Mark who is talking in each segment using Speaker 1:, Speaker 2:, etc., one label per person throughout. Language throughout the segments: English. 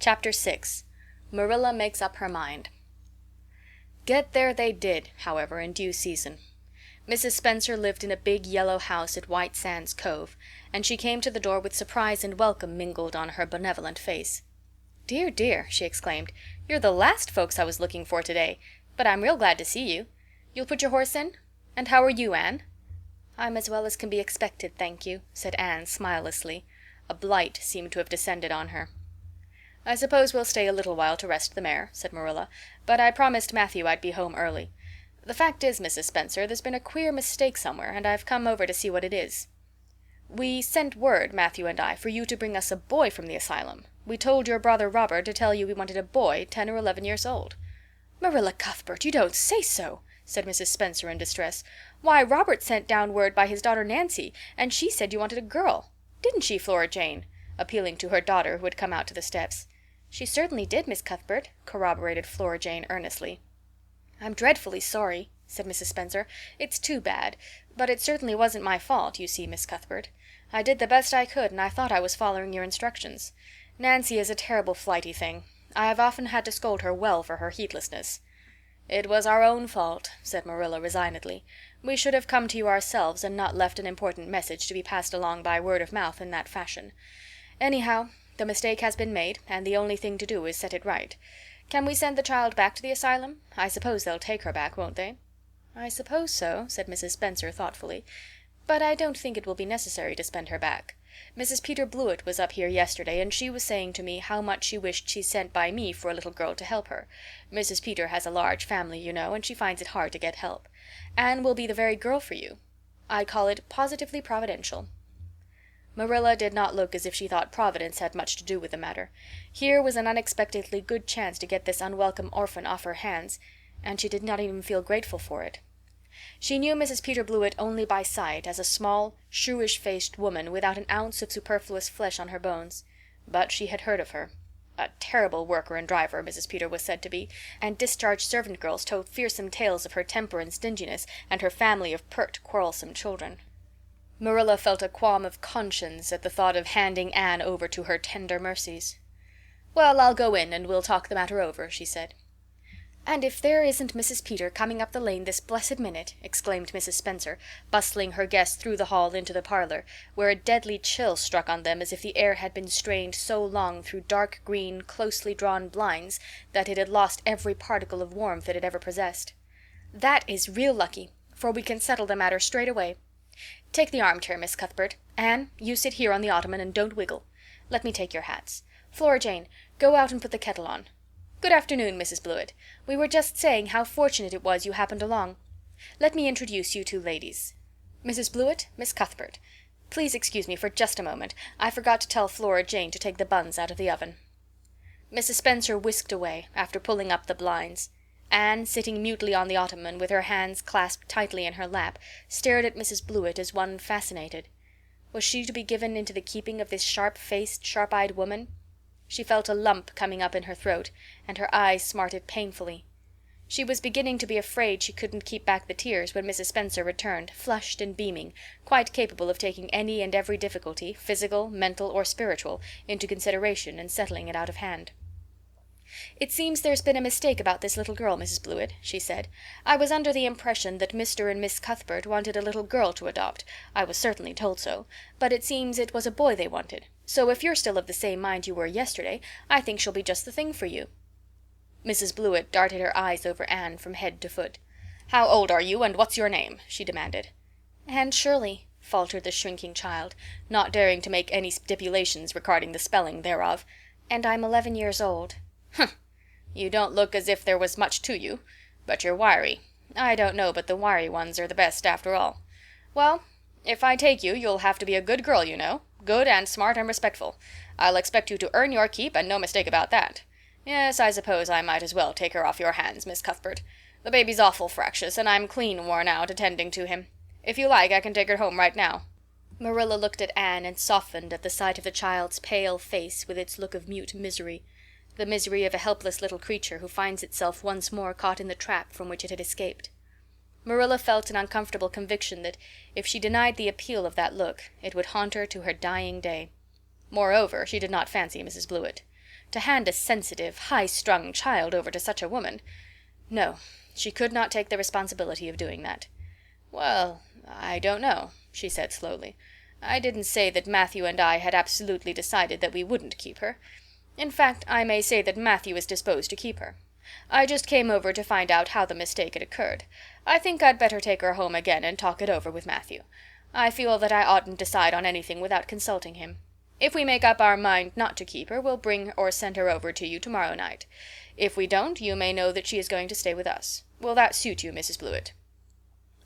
Speaker 1: Chapter 6. Marilla Makes Up Her Mind. Get there they did, however, in due season. Mrs. Spencer lived in a big yellow house at White Sands Cove, and she came to the door with surprise and welcome mingled on her benevolent face. "Dear, dear," she exclaimed, "you're the last folks I was looking for today, but I'm real glad to see you. You'll put your horse in? And how are you, Anne?" "I'm as well as can be expected, thank you," said Anne smilelessly. A blight seemed to have descended on her. "I suppose we'll stay a little while to rest the mare," said Marilla, "but I promised Matthew I'd be home early. The fact is, Mrs. Spencer, there's been a queer mistake somewhere, and I've come over to see what it is. We sent word, Matthew and I, for you to bring us a boy from the asylum. We told your brother Robert to tell you we wanted a boy 10 or 11 years old." "Marilla Cuthbert, you don't say so!" said Mrs. Spencer in distress. "Why, Robert sent down word by his daughter Nancy, and she said you wanted a girl. Didn't she, Flora Jane?" appealing to her daughter, who had come out to the steps. "She certainly did, Miss Cuthbert," corroborated Flora Jane earnestly. "I'm dreadfully sorry," said Mrs. Spencer. "It's too bad, but it certainly wasn't my fault, you see, Miss Cuthbert. I did the best I could, and I thought I was following your instructions. Nancy is a terrible flighty thing. I have often had to scold her well for her heedlessness." "It was our own fault," said Marilla resignedly. "We should have come to you ourselves and not left an important message to be passed along by word of mouth in that fashion. Anyhow, the mistake has been made, and the only thing to do is set it right. Can we send the child back to the asylum? I suppose they'll take her back, won't they?" "I suppose so," said Mrs. Spencer thoughtfully. "But I don't think it will be necessary to send her back. Mrs. Peter Blewett was up here yesterday, and she was saying to me how much she wished she sent by me for a little girl to help her. Mrs. Peter has a large family, you know, and she finds it hard to get help. Anne will be the very girl for you. I call it positively providential." Marilla did not look as if she thought Providence had much to do with the matter. Here was an unexpectedly good chance to get this unwelcome orphan off her hands, and she did not even feel grateful for it. She knew Mrs. Peter Blewett only by sight, as a small, shrewish-faced woman without an ounce of superfluous flesh on her bones. But she had heard of her. A terrible worker and driver, Mrs. Peter was said to be, and discharged servant girls told fearsome tales of her temper and stinginess, and her family of pert, quarrelsome children. Marilla felt a qualm of conscience at the thought of handing Anne over to her tender mercies. "Well, I'll go in and we'll talk the matter over," she said. "And if there isn't Mrs. Peter coming up the lane this blessed minute!" exclaimed Mrs. Spencer, bustling her guests through the hall into the parlor, where a deadly chill struck on them as if the air had been strained so long through dark green, closely drawn blinds that it had lost every particle of warmth it had ever possessed. "That is real lucky, for we can settle the matter straight away. Take the armchair, Miss Cuthbert. Anne, you sit here on the ottoman and don't wiggle. Let me take your hats. Flora Jane, go out and put the kettle on. Good afternoon, Mrs. Blewett. We were just saying how fortunate it was you happened along. Let me introduce you two ladies. Mrs. Blewett, Miss Cuthbert. Please excuse me for just a moment. I forgot to tell Flora Jane to take the buns out of the oven." Mrs. Spencer whisked away, after pulling up the blinds. Anne, sitting mutely on the ottoman, with her hands clasped tightly in her lap, stared at Mrs. Blewett as one fascinated. Was she to be given into the keeping of this sharp-faced, sharp-eyed woman? She felt a lump coming up in her throat, and her eyes smarted painfully. She was beginning to be afraid she couldn't keep back the tears when Mrs. Spencer returned, flushed and beaming, quite capable of taking any and every difficulty, physical, mental, or spiritual, into consideration and settling it out of hand. "It seems there's been a mistake about this little girl, Mrs. Blewett," she said. "I was under the impression that Mr. and Miss Cuthbert wanted a little girl to adopt. I was certainly told so. But it seems it was a boy they wanted. So if you're still of the same mind you were yesterday, I think she'll be just the thing for you." Mrs. Blewett darted her eyes over Anne from head to foot. "How old are you, and what's your name?" she demanded. "Anne Shirley," faltered the shrinking child, not daring to make any stipulations regarding the spelling thereof. "And I'm 11 years old." "Humph! You don't look as if there was much to you, but you're wiry. I don't know but the wiry ones are the best after all. Well, if I take you, you'll have to be a good girl, you know. Good and smart and respectful. I'll expect you to earn your keep, and no mistake about that. Yes, I suppose I might as well take her off your hands, Miss Cuthbert. The baby's awful fractious, and I'm clean worn out attending to him. If you like, I can take her home right now." Marilla looked at Anne and softened at the sight of the child's pale face with its look of mute misery. The misery of a helpless little creature who finds itself once more caught in the trap from which it had escaped. Marilla felt an uncomfortable conviction that if she denied the appeal of that look, it would haunt her to her dying day. Moreover, she did not fancy Mrs. Blewett. To hand a sensitive, high-strung child over to such a woman— No, she could not take the responsibility of doing that. "Well, I don't know," she said slowly. "I didn't say that Matthew and I had absolutely decided that we wouldn't keep her. In fact, I may say that Matthew is disposed to keep her. I just came over to find out how the mistake had occurred. I think I'd better take her home again and talk it over with Matthew. I feel that I oughtn't decide on anything without consulting him. If we make up our mind not to keep her, we'll bring or send her over to you tomorrow night. If we don't, you may know that she is going to stay with us. Will that suit you, Mrs. Blewett?"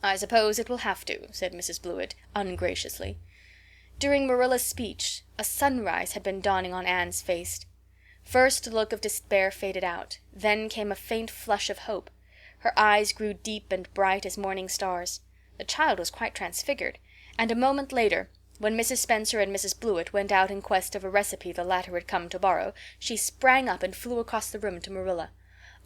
Speaker 1: "I suppose it will have to," said Mrs. Blewett, ungraciously. During Marilla's speech a sunrise had been dawning on Anne's face. First the look of despair faded out, then came a faint flush of hope. Her eyes grew deep and bright as morning stars. The child was quite transfigured, and a moment later, when Mrs. Spencer and Mrs. Blewett went out in quest of a recipe the latter had come to borrow, she sprang up and flew across the room to Marilla.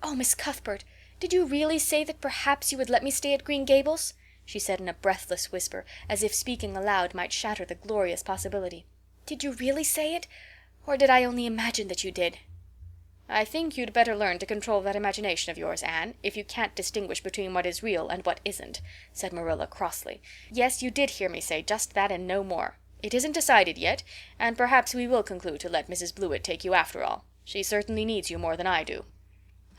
Speaker 1: "Oh, Miss Cuthbert, did you really say that perhaps you would let me stay at Green Gables?" she said in a breathless whisper, as if speaking aloud might shatter the glorious possibility. "Did you really say it? Or did I only imagine that you did?" "I think you'd better learn to control that imagination of yours, Anne, if you can't distinguish between what is real and what isn't," said Marilla crossly. "Yes, you did hear me say just that and no more. It isn't decided yet, and perhaps we will conclude to let Mrs. Blewett take you after all. She certainly needs you more than I do."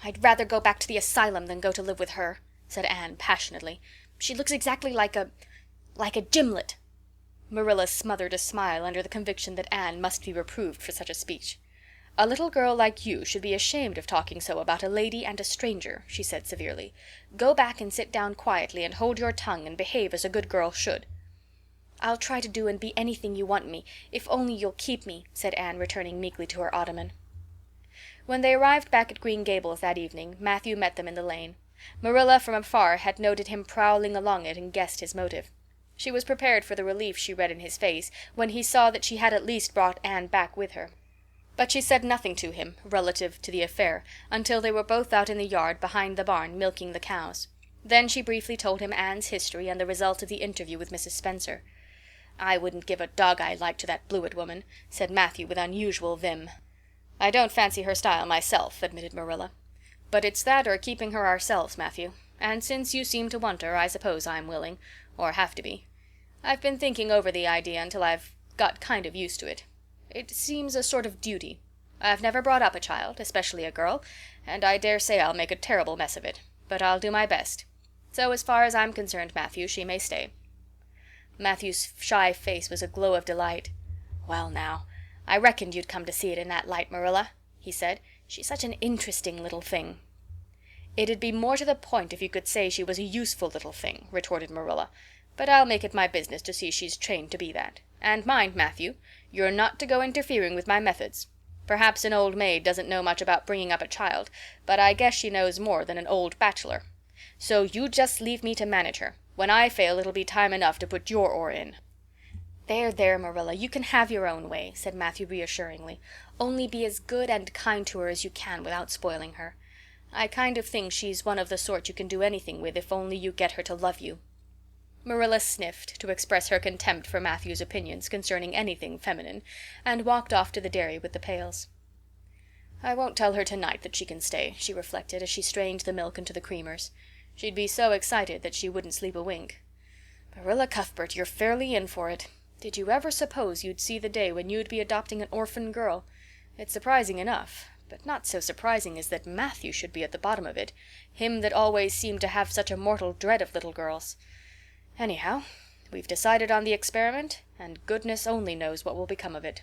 Speaker 1: "I'd rather go back to the asylum than go to live with her," said Anne passionately. "She looks exactly like a gimlet." Marilla smothered a smile under the conviction that Anne must be reproved for such a speech. "A little girl like you should be ashamed of talking so about a lady and a stranger," she said severely. "Go back and sit down quietly and hold your tongue and behave as a good girl should." "I'll try to do and be anything you want me, if only you'll keep me," said Anne, returning meekly to her ottoman. When they arrived back at Green Gables that evening, Matthew met them in the lane. Marilla from afar had noted him prowling along it and guessed his motive. She was prepared for the relief she read in his face when he saw that she had at least brought Anne back with her. But she said nothing to him relative to the affair until they were both out in the yard behind the barn milking the cows. Then she briefly told him Anne's history and the result of the interview with Mrs. Spencer. "I wouldn't give a dog-eye like to that Blewett woman," said Matthew with unusual vim. "I don't fancy her style myself," admitted Marilla. "But it's that or keeping her ourselves, Matthew. And since you seem to want her, I suppose I'm willing, or have to be. I've been thinking over the idea until I've got kind of used to it. It seems a sort of duty. I've never brought up a child, especially a girl, and I dare say I'll make a terrible mess of it. But I'll do my best. So as far as I'm concerned, Matthew, she may stay." Matthew's shy face was a glow of delight. "Well now, I reckoned you'd come to see it in that light, Marilla," he said. "She's such an interesting little thing." "It'd be more to the point if you could say she was a useful little thing," retorted Marilla. "But I'll make it my business to see she's trained to be that. And mind, Matthew, you're not to go interfering with my methods. Perhaps an old maid doesn't know much about bringing up a child, but I guess she knows more than an old bachelor. So you just leave me to manage her. When I fail it'll be time enough to put your oar in." "There, there, Marilla, you can have your own way," said Matthew reassuringly. "Only be as good and kind to her as you can without spoiling her. I kind of think she's one of the sort you can do anything with if only you get her to love you." Marilla sniffed to express her contempt for Matthew's opinions concerning anything feminine, and walked off to the dairy with the pails. "I won't tell her tonight that she can stay," she reflected as she strained the milk into the creamers. "She'd be so excited that she wouldn't sleep a wink. Marilla Cuthbert, you're fairly in for it. Did you ever suppose you'd see the day when you'd be adopting an orphan girl? It's surprising enough, but not so surprising as that Matthew should be at the bottom of it, him that always seemed to have such a mortal dread of little girls. Anyhow, we've decided on the experiment, and goodness only knows what will become of it."